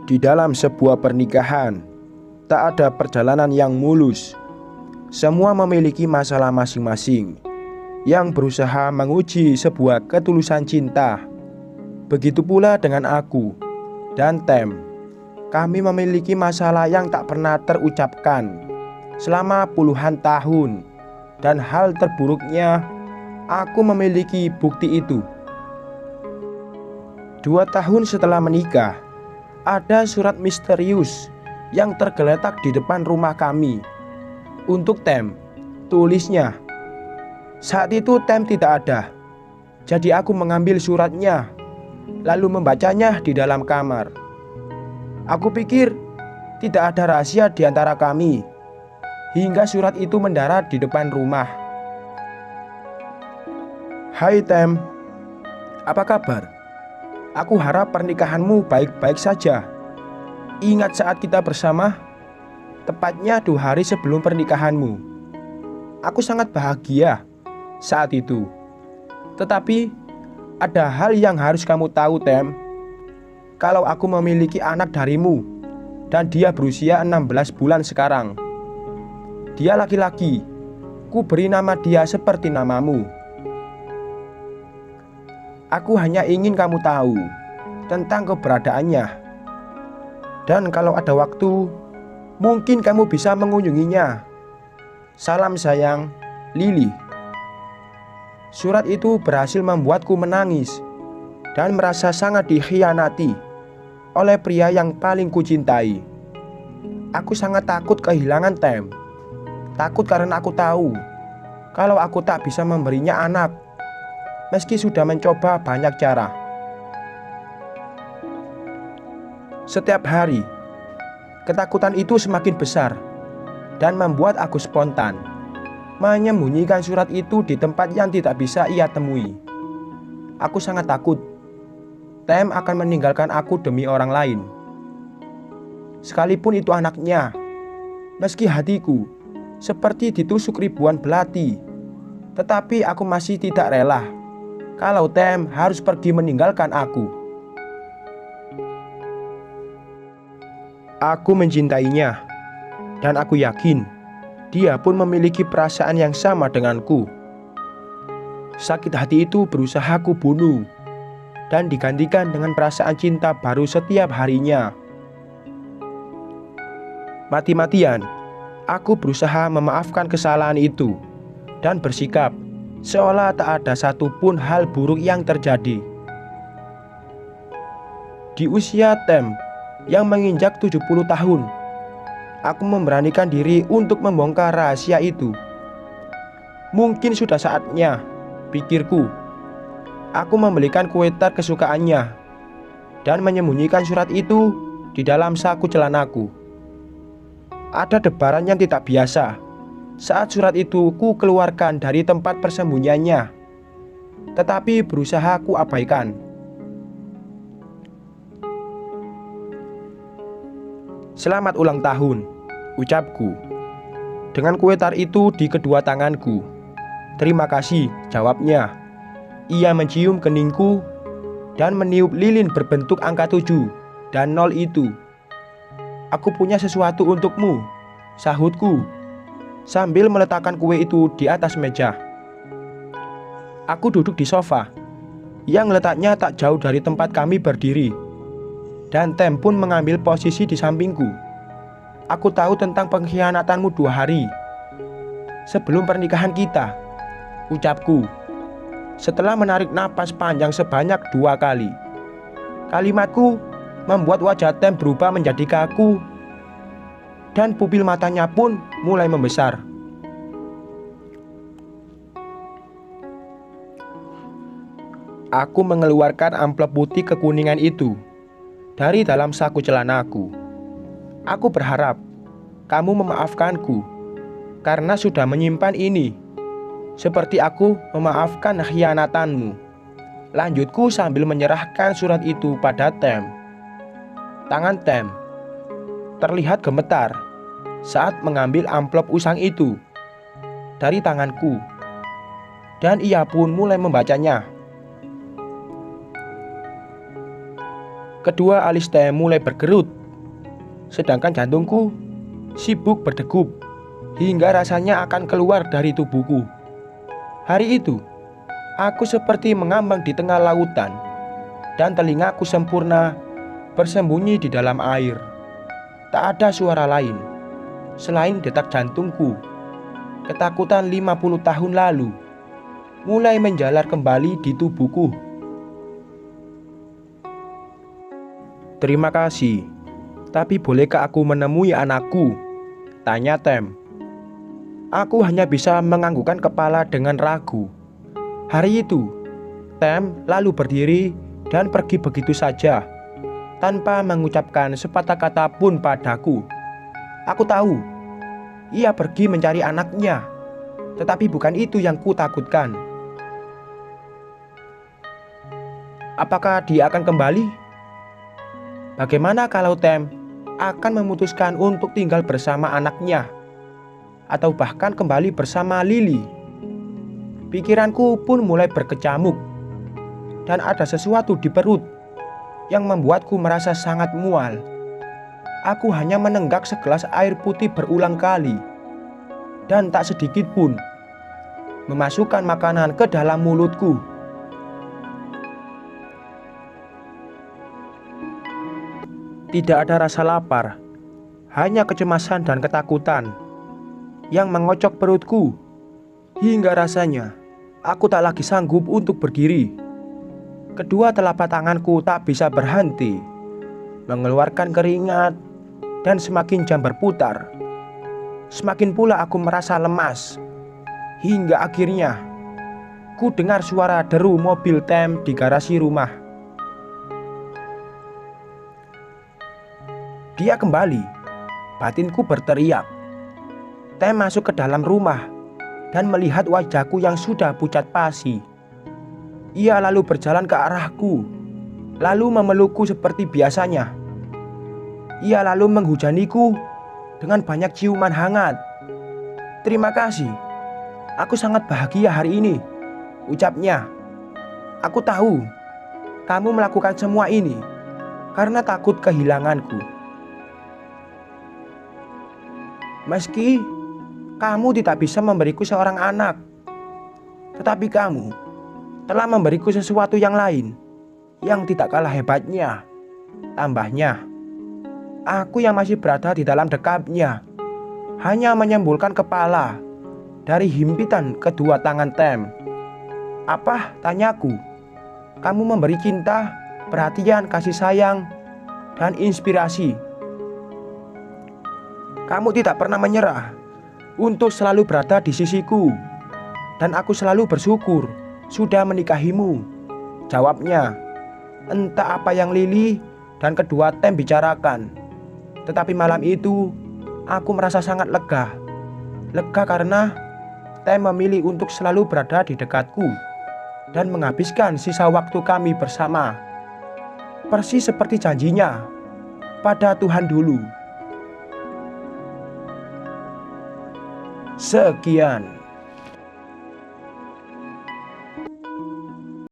Di dalam sebuah pernikahan, tak ada perjalanan yang mulus. Semua memiliki masalah masing-masing yang berusaha menguji sebuah ketulusan cinta. Begitu pula dengan aku dan Tem. Kami memiliki masalah yang tak pernah terucapkan selama puluhan tahun. Dan hal terburuknya, aku memiliki bukti itu. 2 tahun setelah menikah, ada surat misterius yang tergeletak di depan rumah kami. Untuk Tem, tulisnya. Saat itu Tem tidak ada. Jadi aku mengambil suratnya, lalu membacanya di dalam kamar. Aku pikir tidak ada rahasia di antara kami, hingga surat itu mendarat di depan rumah. Hai Tem, apa kabar? Aku harap pernikahanmu baik-baik saja. Ingat saat kita bersama, tepatnya 2 hari sebelum pernikahanmu. Aku sangat bahagia saat itu. Tetapi ada hal yang harus kamu tahu, Tem. Kalau aku memiliki anak darimu, dan dia berusia 16 bulan sekarang. Dia laki-laki. Ku beri nama dia seperti namamu. Aku hanya ingin kamu tahu tentang keberadaannya. Dan kalau ada waktu, mungkin kamu bisa mengunjunginya. Salam sayang, Lily. Surat itu berhasil membuatku menangis dan merasa sangat dikhianati oleh pria yang paling kucintai. Aku sangat takut kehilangan Tem. Takut karena aku tahu kalau aku tak bisa memberinya anak, meski sudah mencoba banyak cara. Setiap hari, ketakutan itu semakin besar dan membuat aku spontan menyembunyikan surat itu di tempat yang tidak bisa ia temui. Aku sangat takut Tem akan meninggalkan aku demi orang lain, sekalipun itu anaknya. Meski hatiku seperti ditusuk ribuan belati, tetapi aku masih tidak rela kalau Tem harus pergi meninggalkan aku. Aku mencintainya, dan aku yakin dia pun memiliki perasaan yang sama denganku. Sakit hati itu berusaha ku bunuh dan digantikan dengan perasaan cinta baru setiap harinya. Mati-matian, aku berusaha memaafkan kesalahan itu dan bersikap seolah tak ada satupun hal buruk yang terjadi. Di usia Tem yang menginjak 70 tahun, aku memberanikan diri untuk membongkar rahasia itu. Mungkin sudah saatnya, pikirku. Aku membelikan kue tart kesukaannya dan menyembunyikan surat itu di dalam saku celanaku. Ada debaran yang tidak biasa saat surat itu ku keluarkan dari tempat persembunyiannya, tetapi berusaha ku abaikan. Selamat ulang tahun, ucapku dengan kue tart itu di kedua tanganku. Terima kasih, jawabnya. Ia mencium keningku dan meniup lilin berbentuk angka 7 dan 0 itu. Aku punya sesuatu untukmu, sahutku sambil meletakkan kue itu di atas meja. Aku duduk di sofa yang letaknya tak jauh dari tempat kami berdiri, dan Tem pun mengambil posisi di sampingku. Aku tahu tentang pengkhianatanmu 2 hari sebelum pernikahan kita, ucapku setelah menarik napas panjang sebanyak 2 kali. Kalimatku membuat wajah Tem berubah menjadi kaku dan pupil matanya pun mulai membesar. Aku mengeluarkan amplop putih kekuningan itu dari dalam saku celanaku. Aku berharap kamu memaafkanku karena sudah menyimpan ini, seperti aku memaafkan khianatanmu, lanjutku sambil menyerahkan surat itu pada Tem. Tangan Tem terlihat gemetar saat mengambil amplop usang itu dari tanganku, dan ia pun mulai membacanya. Kedua alis Tem mulai berkerut sedangkan jantungku sibuk berdegup hingga rasanya akan keluar dari tubuhku. Hari itu, aku seperti mengambang di tengah lautan dan telingaku sempurna bersembunyi di dalam air. Tak ada suara lain selain detak jantungku. Ketakutan 50 tahun lalu mulai menjalar kembali di tubuhku. "Terima kasih, tapi bolehkah aku menemui anakku?" tanya Tem. Aku hanya bisa menganggukkan kepala dengan ragu. Hari itu, Tem lalu berdiri dan pergi begitu saja, tanpa mengucapkan sepatah kata pun padaku. Aku tahu, ia pergi mencari anaknya, tetapi bukan itu yang kutakutkan. Apakah dia akan kembali? Bagaimana kalau Tem akan memutuskan untuk tinggal bersama anaknya, atau bahkan kembali bersama Lily? Pikiranku pun mulai berkecamuk, dan ada sesuatu di perut yang membuatku merasa sangat mual. Aku hanya menenggak segelas air putih berulang kali, dan tak sedikit pun memasukkan makanan ke dalam mulutku. Tidak ada rasa lapar, hanya kecemasan dan ketakutan yang mengocok perutku, hingga rasanya aku tak lagi sanggup untuk berdiri. Kedua telapak tanganku tak bisa berhenti mengeluarkan keringat, dan semakin jam berputar, semakin pula aku merasa lemas, hingga akhirnya ku dengar suara deru mobil Tem di garasi rumah. Dia kembali, batinku berteriak. Tem masuk ke dalam rumah dan melihat wajahku yang sudah pucat pasi. Ia lalu berjalan ke arahku, lalu memelukku seperti biasanya. Ia lalu menghujaniku dengan banyak ciuman hangat. "Terima kasih, aku sangat bahagia hari ini," ucapnya. "Aku tahu kamu melakukan semua ini karena takut kehilanganku. Meski kamu tidak bisa memberiku seorang anak, tetapi kamu telah memberiku sesuatu yang lain yang tidak kalah hebatnya," tambahnya. Aku yang masih berada di dalam dekapnya hanya menyembulkan kepala dari himpitan kedua tangan Tem. "Apa?" tanyaku. "Kamu memberi cinta, perhatian, kasih sayang, dan inspirasi. Kamu tidak pernah menyerah untuk selalu berada di sisiku, dan aku selalu bersyukur sudah menikahimu," jawabnya. Entah apa yang Lily dan kedua Tem bicarakan, tetapi malam itu aku merasa sangat lega. Lega karena Tem memilih untuk selalu berada di dekatku dan menghabiskan sisa waktu kami bersama, persis seperti janjinya pada Tuhan dulu. Sekian.